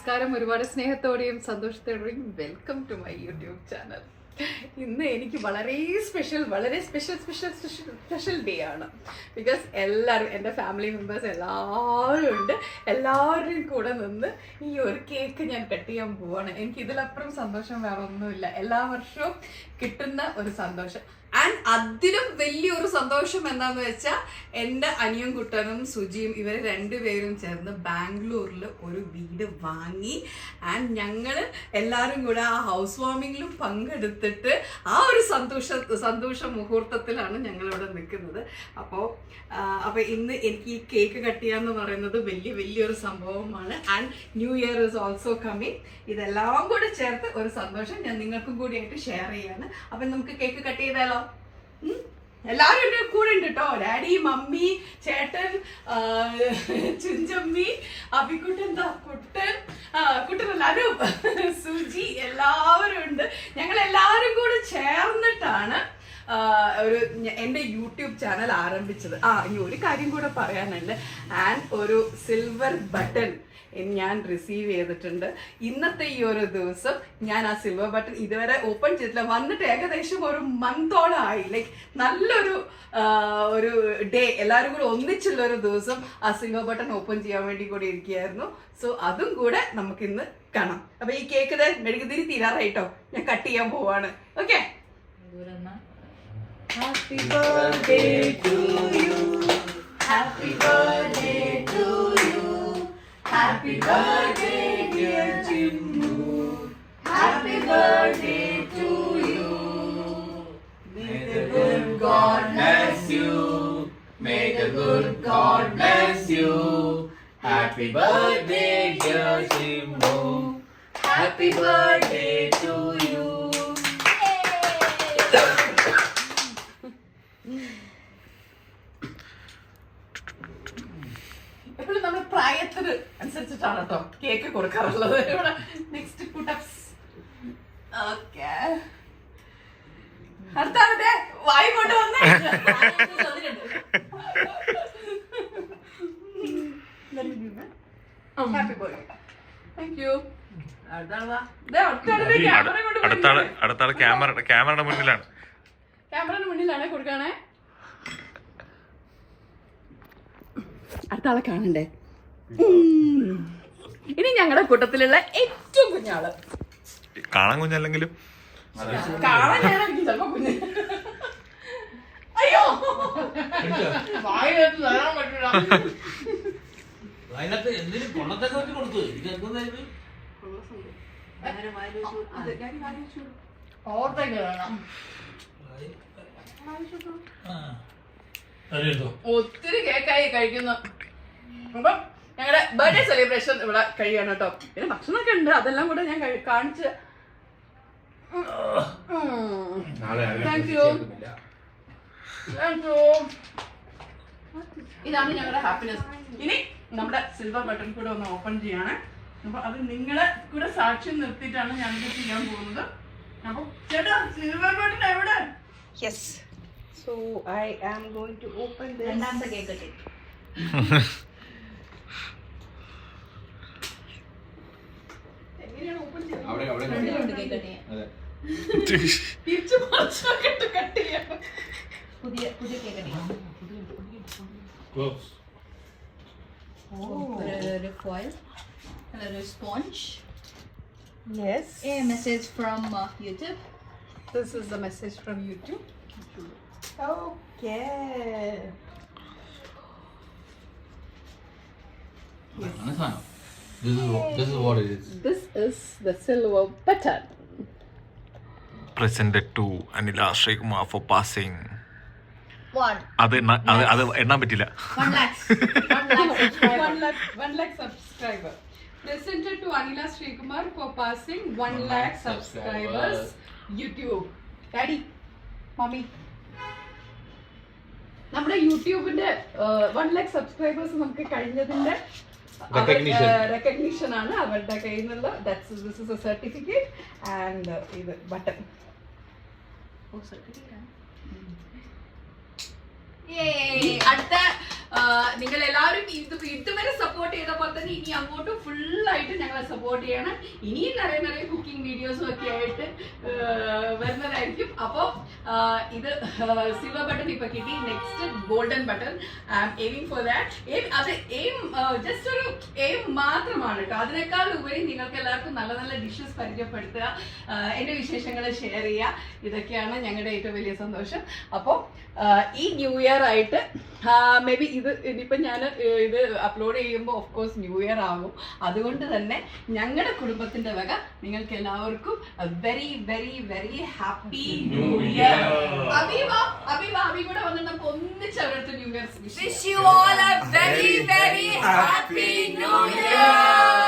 നമസ്കാരം, ഒരുപാട് സ്നേഹത്തോടെയും സന്തോഷത്തോടെയും welcome to my YouTube channel. ഇന്ന് എനിക്ക് വളരെ സ്പെഷ്യൽ ഡേ ആണ്. ബിക്കോസ് എല്ലാവരും എൻ്റെ ഫാമിലി മെമ്പേഴ്സ് എല്ലാവരും ഉണ്ട്. എല്ലാവരുടെയും കൂടെ നിന്ന് ഈ ഒരു കേക്ക് ഞാൻ കട്ട് ചെയ്യാൻ പോവാണ്. എനിക്ക് ഇതിലപ്പുറം സന്തോഷം വേറെ ഒന്നുമില്ല. എല്ലാ വർഷവും കിട്ടുന്ന ഒരു സന്തോഷം. ആൻഡ് അതിലും വലിയൊരു സന്തോഷം എന്താന്ന് വെച്ചാൽ എൻ്റെ അനിയും കുട്ടനും സുജിയും ഇവർ രണ്ടുപേരും ചേർന്ന് ബാംഗ്ലൂരിൽ ഒരു വീട് വാങ്ങി. ആൻഡ് ഞങ്ങൾ എല്ലാവരും കൂടെ ആ ഹൗസ് വാമിങ്ങിലും പങ്കെടുത്തിട്ട് ആ ഒരു സന്തോഷ മുഹൂർത്തത്തിലാണ് ഞങ്ങളിവിടെ നിൽക്കുന്നത്. അപ്പോൾ ഇന്ന് എനിക്ക് ഈ കേക്ക് കട്ട് ചെയ്യാന്ന് പറയുന്നത് വലിയൊരു സംഭവമാണ്. And new year is also coming. ഇതെല്ലാം കൂടെ ചേർത്ത് ഒരു സന്തോഷം ഞാൻ നിങ്ങൾക്കും കൂടിയായിട്ട് ഷെയർ ചെയ്യാണ്. അപ്പം നമുക്ക് കേക്ക് കട്ട് ചെയ്താലോ? എല്ലാവരും എൻ്റെ കൂടെ ഉണ്ട് കേട്ടോ. ഡാഡി, മമ്മി, ചേട്ടൻ, ചുഞ്ചമ്മി, അഭിക്കുട്ടൻ, കുട്ടനല്ലാരും, സുജി, എല്ലാവരും ഉണ്ട്. ഞങ്ങൾ എല്ലാവരും കൂടെ ചേർന്നിട്ടാണ് എൻ്റെ യൂട്യൂബ് ചാനൽ ആരംഭിച്ചത്. ഇനി ഒരു കാര്യം കൂടെ പറയാനുണ്ട്. ആൻഡ് ഒരു സിൽവർ ബട്ടൺ ഞാൻ റിസീവ് ചെയ്തിട്ടുണ്ട്. ഇന്നത്തെ ഈ ഒരു ദിവസം ഞാൻ ആ സിൽവർ ബട്ടൺ ഇതുവരെ ഓപ്പൺ ചെയ്തിട്ടില്ല. വന്നിട്ട് ഏകദേശം ഒരു മന്തോളം ആയി. ലൈക്ക് നല്ലൊരു ഒരു ഡേ, എല്ലാവരും കൂടെ ഒന്നിച്ചുള്ള ഒരു ദിവസം ആ സിൽവർ ബട്ടൺ ഓപ്പൺ ചെയ്യാൻ വേണ്ടി കൂടി ഇരിക്കുകയായിരുന്നു. സോ അതും കൂടെ നമുക്കിന്ന് കാണാം. അപ്പൊ ഈ കേക്ക് മെഴുകുതിരി തീരാറായിട്ടോ, ഞാൻ കട്ട് ചെയ്യാൻ പോവാണ്. Okay. Happy birthday to you. Happy birthday to you. Happy birthday dear Chinnu. Happy birthday to you. May the good God bless you. May the good God bless you. Happy birthday dear Chinnu. Happy birthday to you. എപ്പോഴും നമ്മുടെ പ്രായത്തിന് അനുസരിച്ചിട്ടാണ് കേട്ടോ cake കൊടുക്കാറുള്ളത്. ഇവിടെ next പുട്ടപ്സ്. Okay, അടുത്താണത്തെ വായി കൊണ്ട് വന്നേ. Happy birthday. Thank you. അടുത്താള് ക്യാമറയുടെ മുന്നിലാണ്. ക്യാമറയുടെ മുന്നിലാണ് കൊടുക്കണേ. അടുത്ത ആളെ കാണണ്ടേ? ഇനി ഞങ്ങളുടെ കൂട്ടത്തിലുള്ള ഏറ്റവും കുഞ്ഞാള്. കാണാൻ കുഞ്ഞല്ലെങ്കിലും കാണാൻ ഞാനായിരിക്കും ചിലപ്പോ കുഞ്ഞ്. അയ്യോ, ഒത്തിരി കേക്കായി കഴിക്കുന്നു. അപ്പം ഞങ്ങളുടെ ബർത്ത്ഡേ സെലിബ്രേഷൻ ഇവിടെ കഴിയാണ് കേട്ടോ. പിന്നെ ഭക്ഷണമൊക്കെ ഉണ്ട്, അതെല്ലാം കൂടെ ഞാൻ കാണിച്ച്. Thank you. ഇതാണ് ഞങ്ങളുടെ ഹാപ്പിനെസ്. ഇനി നമ്മുടെ സിൽവർ ബട്ടൺ കൂടെ ഒന്ന് ഓപ്പൺ ചെയ്യാണ്. അപ്പൊ അത് നിങ്ങളെ കൂടെ സാക്ഷ്യം നിർത്തിയിട്ടാണ് ഞാനിത് ചെയ്യാൻ പോകുന്നത്. അപ്പൊ ചേട്ടാ, സിൽവർ ബട്ടൺ എവിടെ? Yes. So I am going to open this. രണ്ടാമത്തെ കേക്ക് കട്ട്. എങ്ങനെയാണ് ഓപ്പൺ ചെയ്യുന്നത്? രണ്ടിലുണ്ട് കേക്ക് കട്ട് ചെയ്യാൻ. തിരിച്ചു മറിച്ചൊക്കെ കട്ട് ചെയ്യാം. പുതിയ കേക്ക് കട്ട് ചെയ്യാം. ഒരു ഫോയിൽ, ഒരു sponge. Yes. A message from YouTube. This is the message from YouTube. Okay. This is what it is. This is the silver button. presented to Anila Srikumar for passing. One. അത് എണ്ണാൻ പറ്റില്ല. 1 lakh subscriber. Presented to Anila Srikumar for passing 1 lakh subscribers. YouTube. Daddy, mommy. നമ്മുടെ യൂട്യൂബിന്റെ 1 lakh subscribers നമുക്ക് കഴിഞ്ഞതിന്റെ recognition ആണ് അവരുടെ കയ്യിൽ നിന്നുള്ള. This is A certificate and ഇത് ബട്ടൺ. അടുത്ത നിങ്ങൾ എല്ലാവരും ഇതുവരെ സപ്പോർട്ട് ചെയ്ത പോലെ തന്നെ ഇനി അങ്ങോട്ട് ഫുള്ളായിട്ട് ഞങ്ങളെ സപ്പോർട്ട് ചെയ്യണം. ഇനിയും നിറയെ കുക്കിംഗ് വീഡിയോസും ഒക്കെ ആയിട്ട് വരുന്നതായിരിക്കും. അപ്പോൾ ഇത് സിൽവർ ബട്ടൺ ഇപ്പൊ കിട്ടി, next golden button. I am aiming for that. അത് ജസ്റ്റ് ഒരു എയിം മാത്രമാണ് കേട്ടോ. അതിനേക്കാൾ ഉപരി നിങ്ങൾക്ക് എല്ലാവർക്കും നല്ല നല്ല ഡിഷസ് പരിചയപ്പെടുത്തുക, എന്റെ വിശേഷങ്ങൾ ഷെയർ ചെയ്യുക, ഇതൊക്കെയാണ് ഞങ്ങളുടെ ഏറ്റവും വലിയ സന്തോഷം. അപ്പോൾ ഈ ന്യൂ ഇയർ ആയിട്ട് മേ ബി ഇത് ഇനിയിപ്പോൾ ഞാൻ ഇത് അപ്ലോഡ് ചെയ്യുമ്പോൾ ഓഫ് കോഴ്സ് ന്യൂ ഇയർ ആകും. അതുകൊണ്ട് തന്നെ ഞങ്ങളുടെ കുടുംബത്തിന്റെ വക നിങ്ങൾക്ക് എല്ലാവർക്കും very very very happy new year. Abi കൂടെ വന്നിട്ട് നമുക്ക് ഒന്നിച്ച് അവരുടെ new year wish you all a very very happy new year.